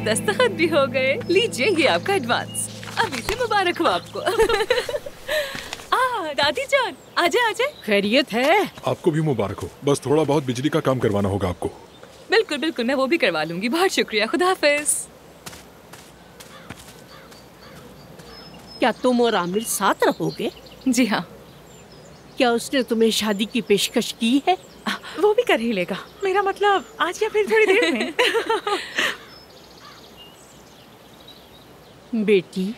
दस्तखत भी हो गए। लीजिए ये आपका एडवांस। अभी से मुबारक हो आपको। दादी जान, आजे आजे। खैरियत है? आपको भी मुबारक हो। बस थोड़ा बहुत बिजली का काम करवाना होगा आपको। बिल्कुल बिल्कुल, मैं वो भी करवा लूंगी। बहुत शुक्रिया, खुदा हाफिज। क्या तुम और आमिर साथ रहोगे? जी हाँ। क्या उसने तुम्हें शादी की पेशकश की है? वो भी कर ही लेगा। मेरा मतलब आज या फिर थोड़ी देर में। बेटी,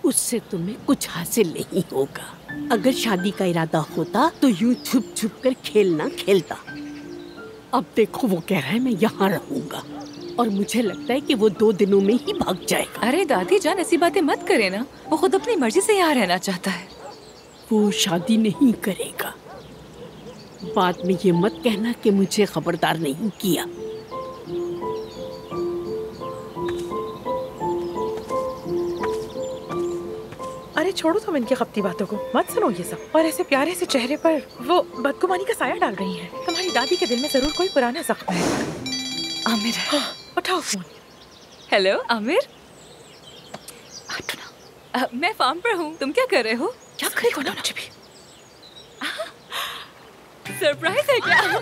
उससे तुम्हें कुछ हासिल नहीं होगा। अगर शादी का इरादा होता तो यूं छुप छुप कर खेलना खेलता। अब देखो वो कह रहा है मैं यहाँ रहूंगा, और मुझे लगता है कि वो 2 दिनों में ही भाग जाएगा। अरे दादी जान, ऐसी बातें मत करे ना। वो खुद अपनी मर्जी से यहाँ रहना चाहता है। वो शादी नहीं करेगा। बाद में ये मत कहना कि मुझे खबरदार नहीं किया। अरे छोड़ो तुम इनकी खपती बातों को, मत सुनो ये सब। और ऐसे प्यारे से चेहरे पर वो बदगुमानी का साया डाल रही हैं। तुम्हारी दादी के दिल में जरूर कोई पुराना जख्म है। आमिर। हाँ, उठाओ फोन। हेलो आमिर। मैं फार्म पर हूँ। तुम क्या कर रहे हो? क्या करे को ना मुझे भी। सरप्राइज है क्या?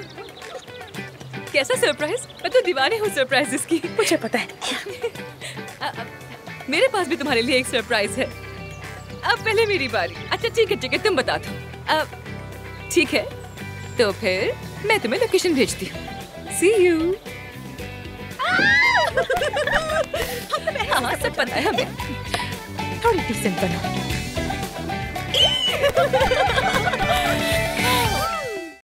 कैसा सरप्राइज? मैं तो दीवानी हूँ सरप्राइजेस की। मुझे पता है। मेरे पास भी तुम्हारे लिए एक सरप्राइज है। अब पहले मेरी बारी। अच्छा ठीक है, तुम बता दो। अब ठीक है, तो फिर मैं तुम्हें लोकेशन भेजती हूँ। See you। हाँ, सब पता है हमें। थोड़ी डिसेंट बनो।